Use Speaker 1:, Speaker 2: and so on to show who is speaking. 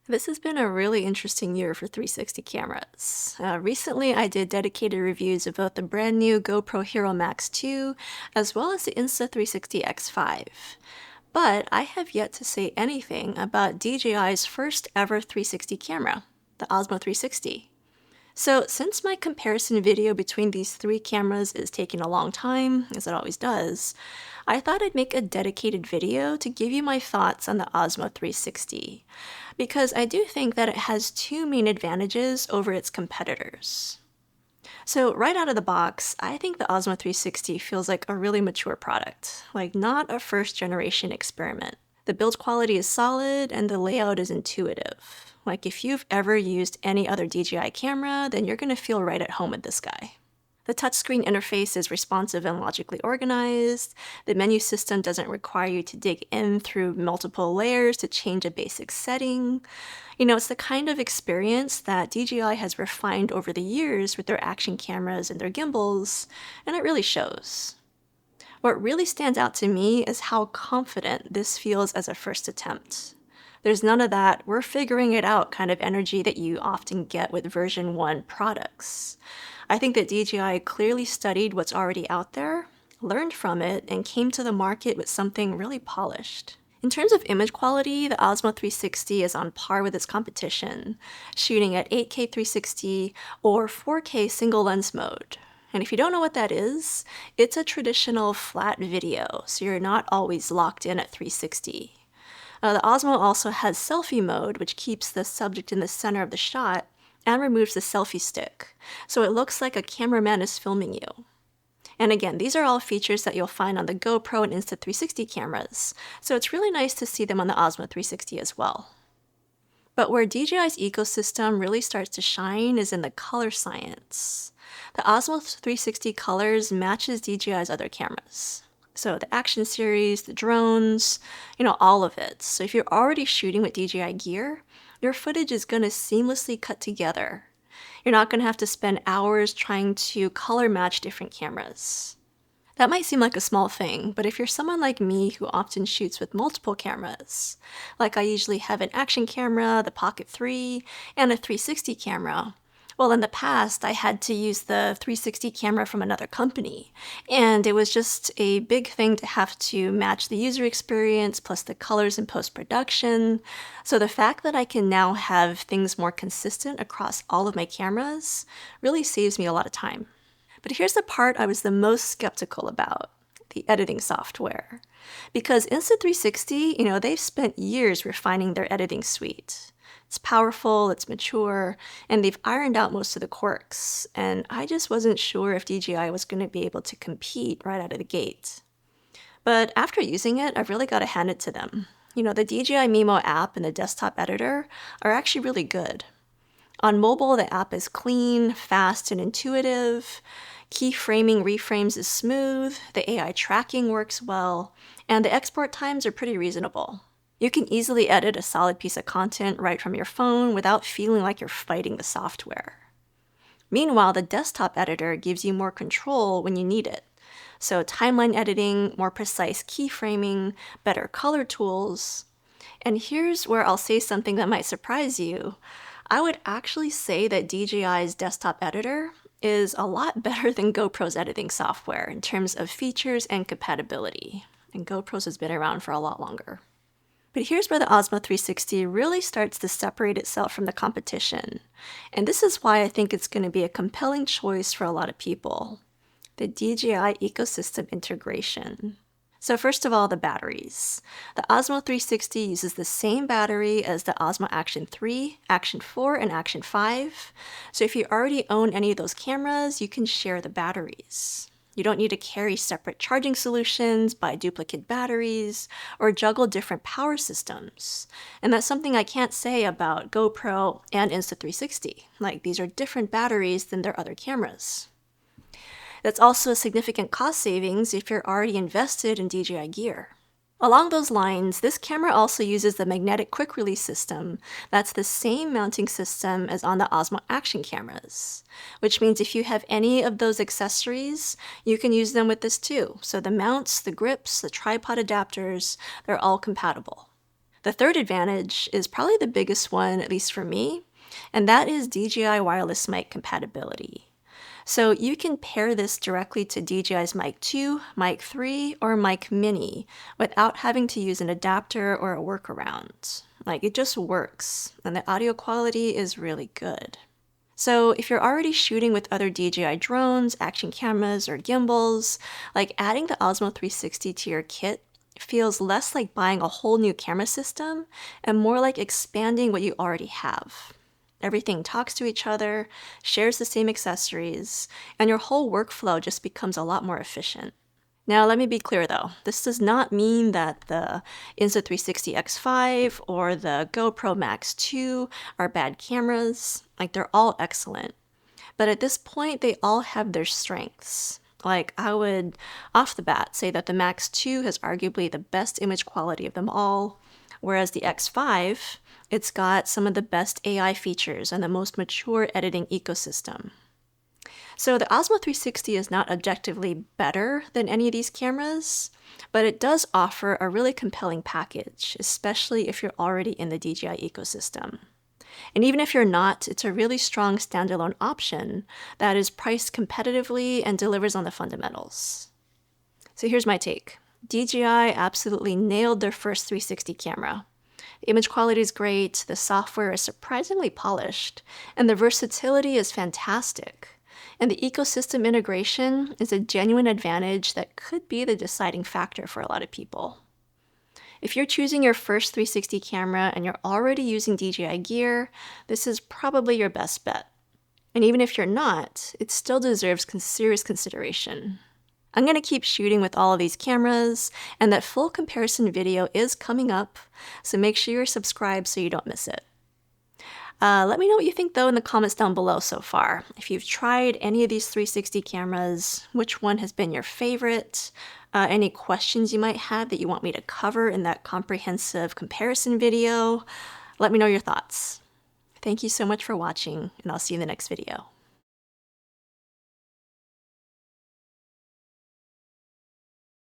Speaker 1: This has been a really interesting year for 360 cameras. Recently, I did dedicated reviews of both the brand new GoPro Hero Max 2 as well as the Insta360 X5. But I have yet to say anything about DJI's first ever 360 camera, the Osmo 360. So, since my comparison video between these three cameras is taking a long time, as it always does, I thought I'd make a dedicated video to give you my thoughts on the Osmo 360, because I do think that it has two main advantages over its competitors. So, right out of the box, I think the Osmo 360 feels like a really mature product, like not a first generation experiment. The build quality is solid and the layout is intuitive. Like if you've ever used any other DJI camera, then you're going to feel right at home with this guy. The touchscreen interface is responsive and logically organized. The menu system doesn't require you to dig in through multiple layers to change a basic setting. It's the kind of experience that DJI has refined over the years with their action cameras and their gimbals, and it really shows. What really stands out to me is how confident this feels as a first attempt. There's none of that "we're figuring it out" kind of energy that you often get with version 1 products. I think that DJI clearly studied what's already out there, learned from it, and came to the market with something really polished. In terms of image quality, the Osmo 360 is on par with its competition, shooting at 8K 360 or 4K single lens mode. And if you don't know what that is, it's a traditional flat video, so you're not always locked in at 360. The Osmo also has selfie mode, which keeps the subject in the center of the shot and removes the selfie stick, so it looks like a cameraman is filming you. And again, these are all features that you'll find on the GoPro and Insta360 cameras, so it's really nice to see them on the Osmo 360 as well. But where DJI's ecosystem really starts to shine is in the color science. The Osmo 360 colors matches DJI's other cameras. So the action series, the drones, all of it. So if you're already shooting with DJI gear, your footage is going to seamlessly cut together. You're not going to have to spend hours trying to color match different cameras. That might seem like a small thing, but if you're someone like me who often shoots with multiple cameras, like I usually have an action camera, the Pocket 3, and a 360 camera, well, in the past, I had to use the 360 camera from another company, and it was just a big thing to have to match the user experience plus the colors in post-production. So the fact that I can now have things more consistent across all of my cameras really saves me a lot of time. But here's the part I was the most skeptical about: the editing software. Because Insta360, they've spent years refining their editing suite. It's powerful, it's mature, and they've ironed out most of the quirks, and I just wasn't sure if DJI was going to be able to compete right out of the gate. But after using it, I've really got to hand it to them. The DJI Mimo app and the desktop editor are actually really good. On mobile, the app is clean, fast, and intuitive. Keyframing reframes is smooth, the AI tracking works well, and the export times are pretty reasonable. You can easily edit a solid piece of content right from your phone without feeling like you're fighting the software. Meanwhile, the desktop editor gives you more control when you need it. So timeline editing, more precise keyframing, better color tools. And here's where I'll say something that might surprise you. I would actually say that DJI's desktop editor is a lot better than GoPro's editing software in terms of features and compatibility. And GoPro's has been around for a lot longer. But here's where the Osmo 360 really starts to separate itself from the competition. And this is why I think it's going to be a compelling choice for a lot of people: the DJI ecosystem integration. So first of all, the batteries. The Osmo 360 uses the same battery as the Osmo Action 3, Action 4, and Action 5. So if you already own any of those cameras, you can share the batteries. You don't need to carry separate charging solutions, buy duplicate batteries, or juggle different power systems. And that's something I can't say about GoPro and Insta360. Like, these are different batteries than their other cameras. That's also a significant cost savings if you're already invested in DJI gear. Along those lines, this camera also uses the magnetic quick release system that's the same mounting system as on the Osmo action cameras, which means if you have any of those accessories, you can use them with this too. So the mounts, the grips, the tripod adapters, they're all compatible. The third advantage is probably the biggest one, at least for me, and that is DJI wireless mic compatibility. So you can pair this directly to DJI's Mic 2, Mic 3, or Mic Mini without having to use an adapter or a workaround. Like, it just works, and the audio quality is really good. So if you're already shooting with other DJI drones, action cameras, or gimbals, like adding the Osmo 360 to your kit feels less like buying a whole new camera system and more like expanding what you already have. Everything talks to each other, shares the same accessories, and your whole workflow just becomes a lot more efficient. Now, let me be clear though, this does not mean that the Insta360 X5 or the GoPro Max 2 are bad cameras. Like, they're all excellent. But at this point, they all have their strengths. Like, I would, off the bat, say that the Max 2 has arguably the best image quality of them all, whereas the X5, it's got some of the best AI features and the most mature editing ecosystem. So the Osmo 360 is not objectively better than any of these cameras, but it does offer a really compelling package, especially if you're already in the DJI ecosystem. And even if you're not, it's a really strong standalone option that is priced competitively and delivers on the fundamentals. So here's my take. DJI absolutely nailed their first 360 camera. The image quality is great, the software is surprisingly polished, and the versatility is fantastic. And the ecosystem integration is a genuine advantage that could be the deciding factor for a lot of people. If you're choosing your first 360 camera and you're already using DJI gear, this is probably your best bet. And even if you're not, it still deserves serious consideration. I'm going to keep shooting with all of these cameras, and that full comparison video is coming up, so make sure you're subscribed so you don't miss it. Let me know what you think though in the comments down below so far. If you've tried any of these 360 cameras, which one has been your favorite? Any questions you might have that you want me to cover in that comprehensive comparison video? Let me know your thoughts. Thank you so much for watching, and I'll see you in the next video.